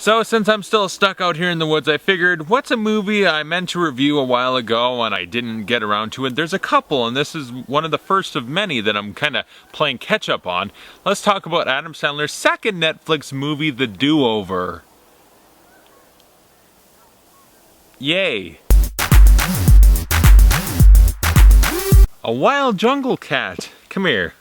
So since I'm still stuck out here in the woods, I figured, what's a movie I meant to review a while ago and I didn't get around to it? There's a couple, and this is one of the first of many that I'm kind of playing catch up on. Let's talk about Adam Sandler's second Netflix movie, The Do-Over. Yay. A wild jungle cat. Come here.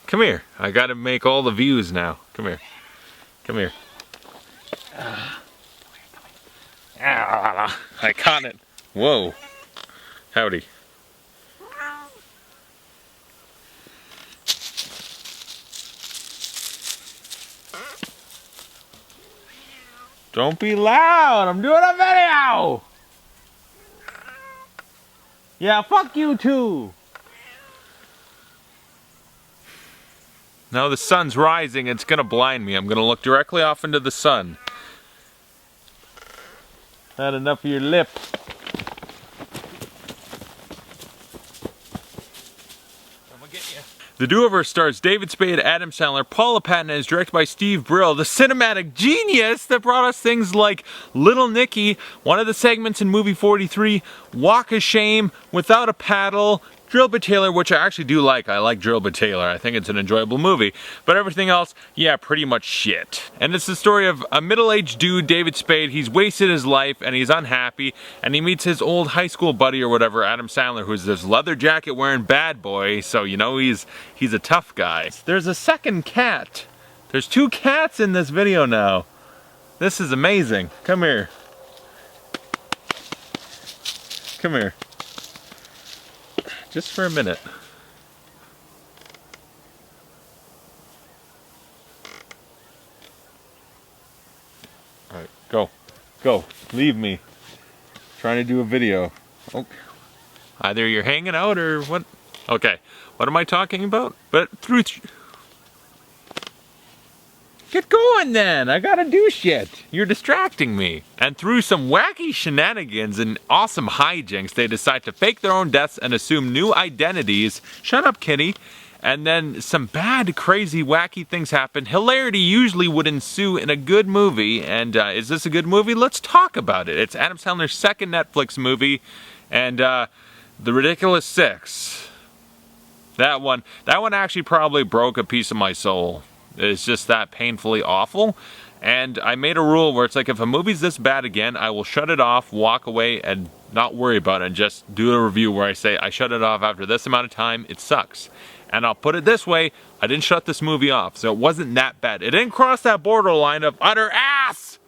Come here. I gotta make all the views now. Come here. Come here. I caught it. Whoa. Howdy. Don't be loud. I'm doing a video. Yeah, fuck you too. Now the sun's rising, it's gonna blind me. I'm gonna look directly off into the sun. Had enough of your lip. I'm gonna get you. The Do-Over stars David Spade, Adam Sandler, Paula Patton, and is directed by Steve Brill, the cinematic genius that brought us things like Little Nicky, one of the segments in movie 43, Walk of Shame, Without a Paddle, Drill Bit Taylor, which I actually do like. I like Drill Bit Taylor. I think it's an enjoyable movie. But everything else, yeah, pretty much shit. And it's the story of a middle-aged dude, David Spade. He's wasted his life and he's unhappy. And he meets his old high school buddy or whatever, Adam Sandler, who's this leather jacket wearing bad boy. So, you know, he's a tough guy. There's a second cat. There's two cats in this video now. This is amazing. Come here. Come here. Just for a minute. Alright, go. Go. Leave me. Trying to do a video. Oh. Either you're hanging out or what? Okay. What am I talking about? But through... Get going then! I gotta do shit! You're distracting me. And through some wacky shenanigans and awesome hijinks, they decide to fake their own deaths and assume new identities. Shut up, kitty. And then some bad, crazy, wacky things happen. Hilarity usually would ensue in a good movie. And is this a good movie? Let's talk about it. It's Adam Sandler's second Netflix movie. And The Ridiculous Six. That one actually probably broke a piece of my soul. It's just that painfully awful. And I made a rule where it's like, if a movie's this bad again, I will shut it off, walk away, and not worry about it, and just do a review where I say, I shut it off after this amount of time, it sucks. And I'll put it this way, I didn't shut this movie off, so it wasn't that bad. It didn't cross that borderline of utter ass!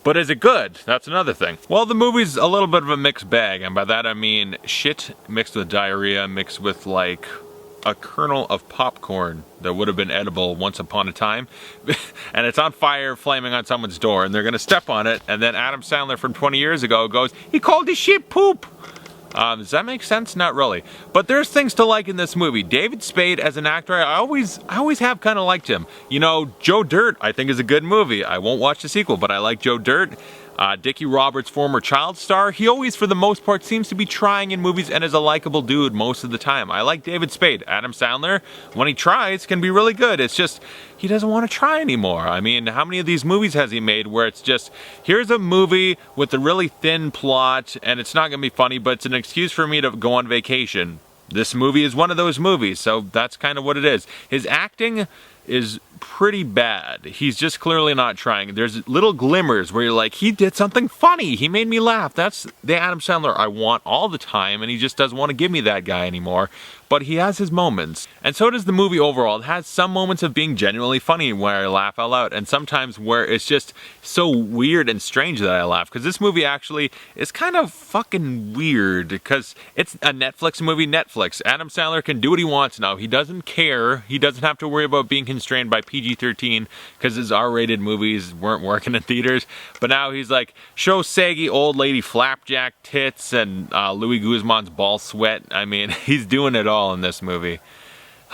But is it good? That's another thing. Well, the movie's a little bit of a mixed bag, and by that I mean shit mixed with diarrhea, mixed with like a kernel of popcorn that would have been edible once upon a time. And it's on fire, flaming on someone's door, and they're gonna step on it, and then Adam Sandler from 20 years ago goes, he called his shit poop! Does that make sense? Not really. But there's things to like in this movie. David Spade as an actor, I always have kind of liked him. You know, Joe Dirt I think is a good movie. I won't watch the sequel, but I like Joe Dirt. Dickie Roberts' former child star, he always, for the most part, seems to be trying in movies and is a likable dude most of the time. I like David Spade. Adam Sandler, when he tries, can be really good. It's just, he doesn't want to try anymore. I mean, how many of these movies has he made where it's just, here's a movie with a really thin plot, and it's not going to be funny, but it's an excuse for me to go on vacation. This movie is one of those movies, so that's kind of what it is. His acting is pretty bad. He's just clearly not trying. There's little glimmers where you're like, he did something funny. He made me laugh. That's the Adam Sandler I want all the time, and he just doesn't want to give me that guy anymore. But he has his moments. And so does the movie overall. It has some moments of being genuinely funny where I laugh out loud, and sometimes where it's just so weird and strange that I laugh. Because this movie actually is kind of fucking weird, because it's a Netflix movie. Netflix. Adam Sandler can do what he wants now. He doesn't care. He doesn't have to worry about being constrained by PG-13 because his R-rated movies weren't working in theaters. But now he's like, show saggy old lady flapjack tits and Louis Guzman's ball sweat. I mean, he's doing it all in this movie.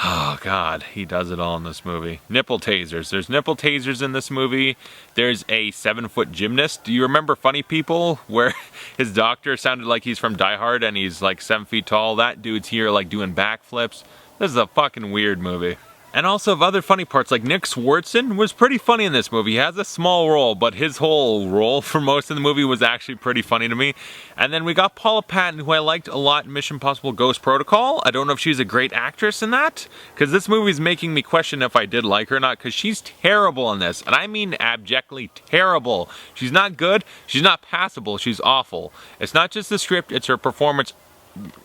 Oh god, he does it all in this movie. Nipple tasers. There's nipple tasers in this movie. There's a 7-foot gymnast. Do you remember Funny People, where his doctor sounded like he's from Die Hard and he's like 7 feet tall? That dude's here like doing backflips. This is a fucking weird movie. And also of other funny parts, like Nick Swardson was pretty funny in this movie. He has a small role, but his whole role for most of the movie was actually pretty funny to me. And then we got Paula Patton, who I liked a lot in Mission Impossible Ghost Protocol. I don't know if she's a great actress in that, because this movie is making me question if I did like her or not, because she's terrible in this. And I mean abjectly terrible. She's not good, she's not passable, she's awful. It's not just the script, it's her performance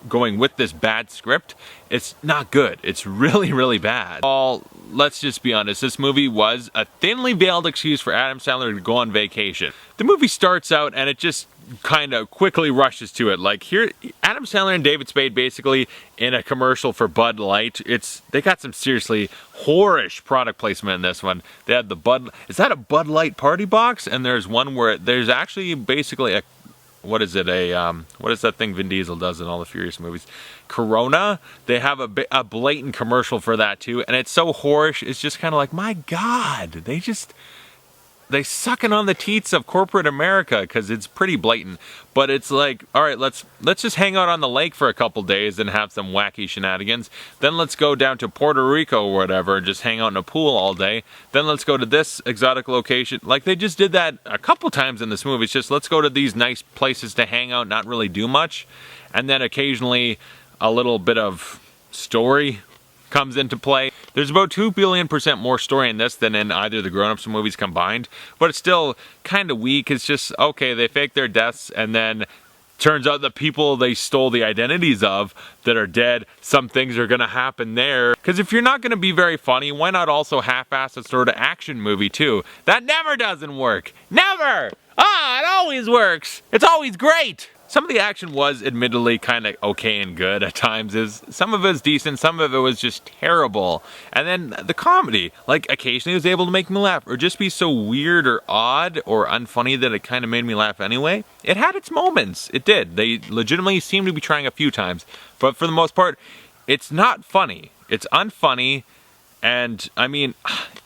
going with this bad script. It's not good. It's really, really bad. Let's just be honest, this movie was a thinly veiled excuse for Adam Sandler to go on vacation. The movie starts out and it just kind of quickly rushes to it. Like here, Adam Sandler and David Spade basically in a commercial for Bud Light. They got some seriously whorish product placement in this one. They had the is that a Bud Light party box? And there's one where there's actually basically a what is that thing Vin Diesel does in all the Furious movies? Corona? They have a blatant commercial for that too, and it's so whorish, it's just kind of like, my God, they sucking on the teats of corporate America, because it's pretty blatant. But it's like, all right, let's just hang out on the lake for a couple days and have some wacky shenanigans. Then let's go down to Puerto Rico or whatever and just hang out in a pool all day. Then let's go to this exotic location. Like, they just did that a couple times in this movie. It's just, let's go to these nice places to hang out, not really do much. And then occasionally a little bit of story comes into play. There's about 2 billion% more story in this than in either the Grown Ups movies combined, but it's still kind of weak. It's just, okay, they fake their deaths, and then turns out the people they stole the identities of that are dead, some things are going to happen there. Because if you're not going to be very funny, why not also half-ass a sort of action movie too? That never doesn't work. Never! It always works. It's always great. Some of the action was admittedly kind of okay and good at times. Some of it was decent, some of it was just terrible. And then the comedy, like occasionally was able to make me laugh, or just be so weird or odd or unfunny that it kind of made me laugh anyway. It had its moments, it did. They legitimately seemed to be trying a few times, but for the most part, it's not funny. It's unfunny. And I mean,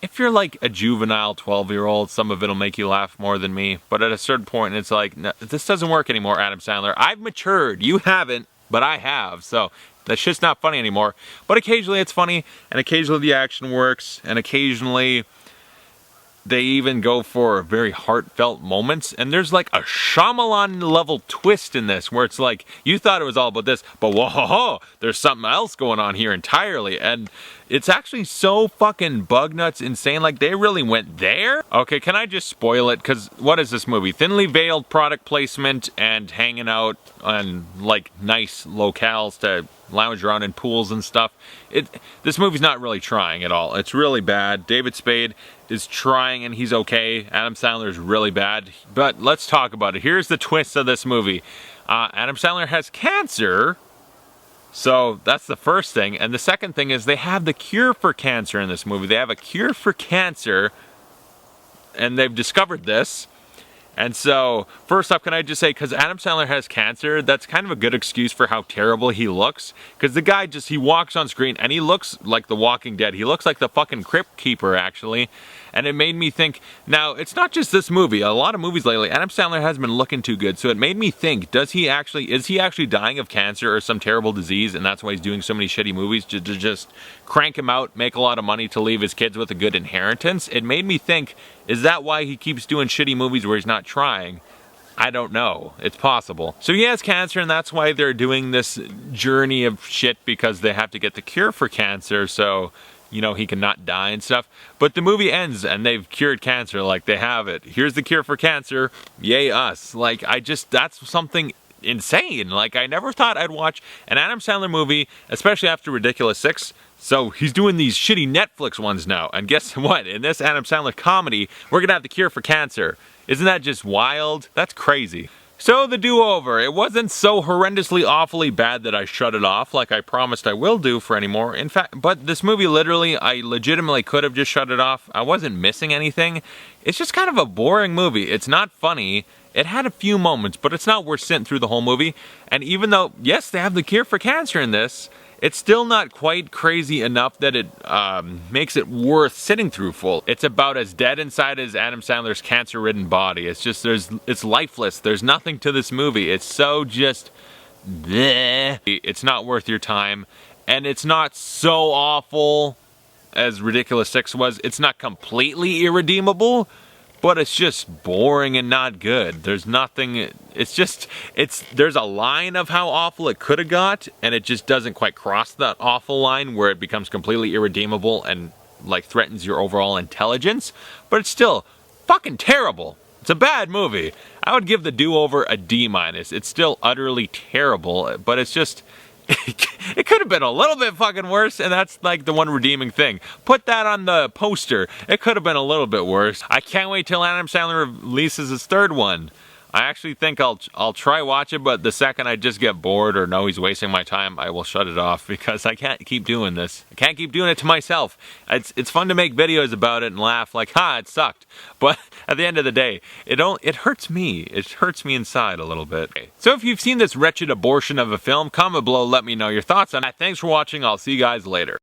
if you're like a juvenile 12-year-old, some of it'll make you laugh more than me. But at a certain point, it's like, no, this doesn't work anymore, Adam Sandler. I've matured. You haven't, but I have. So that's just not funny anymore. But occasionally it's funny, and occasionally the action works, and occasionally they even go for very heartfelt moments. And there's like a Shyamalan level twist in this, where it's like, you thought it was all about this, but whoa, there's something else going on here entirely. And it's actually so fucking bug nuts insane. Like, they really went there? Okay, can I just spoil it? Because what is this movie? Thinly veiled product placement and hanging out on like nice locales to lounge around in pools and stuff. This movie's not really trying at all. It's really bad. David Spade is trying and he's okay. Adam Sandler is really bad. But let's talk about it. Here's the twist of this movie. Adam Sandler has cancer. So that's the first thing. And the second thing is they have the cure for cancer in this movie. They have a cure for cancer, and they've discovered this. And so, first up, can I just say, because Adam Sandler has cancer, that's kind of a good excuse for how terrible he looks. Because the guy he walks on screen, and he looks like The Walking Dead. He looks like the fucking Crypt Keeper, actually. And it made me think, now, it's not just this movie. A lot of movies lately, Adam Sandler hasn't been looking too good. So it made me think, is he actually dying of cancer or some terrible disease? And that's why he's doing so many shitty movies, to just crank him out, make a lot of money to leave his kids with a good inheritance? It made me think, is that why he keeps doing shitty movies where he's not trying? I don't know. It's possible. So he has cancer, and that's why they're doing this journey of shit, because they have to get the cure for cancer, so he cannot die and stuff. But the movie ends and they've cured cancer, like they have it. Here's the cure for cancer. Yay us. Like, that's something insane. Like, I never thought I'd watch an Adam Sandler movie, especially after Ridiculous 6. So he's doing these shitty Netflix ones now. And guess what? In this Adam Sandler comedy, we're gonna have the cure for cancer. Isn't that just wild? That's crazy. So the do-over, it wasn't so horrendously awfully bad that I shut it off like I promised I will do for anymore. In fact, but this movie I legitimately could have just shut it off. I wasn't missing anything. It's just kind of a boring movie. It's not funny. It had a few moments, but it's not worth sitting through the whole movie. And even though, yes, they have the cure for cancer in this, it's still not quite crazy enough that it makes it worth sitting through full. It's about as dead inside as Adam Sandler's cancer-ridden body. It's lifeless. There's nothing to this movie. It's so just bleh. It's not worth your time, and it's not so awful as ridiculous 6 was, it's not completely irredeemable, but it's just boring and not good. There's nothing, there's a line of how awful it could have got, and it just doesn't quite cross that awful line where it becomes completely irredeemable and like threatens your overall intelligence, but it's still fucking terrible. It's a bad movie. I would give The Do-Over a D-. It's still utterly terrible, but it's just, it could have been a little bit fucking worse, and that's like the one redeeming thing. Put that on the poster. It could have been a little bit worse. I can't wait till Adam Sandler releases his third one. I actually think I'll try watch it, but the second I just get bored or know he's wasting my time, I will shut it off because I can't keep doing this. I can't keep doing it to myself. It's fun to make videos about it and laugh like, ha, it sucked. But at the end of the day, it hurts me. It hurts me inside a little bit. So if you've seen this wretched abortion of a film, comment below, let me know your thoughts on it. Thanks for watching. I'll see you guys later.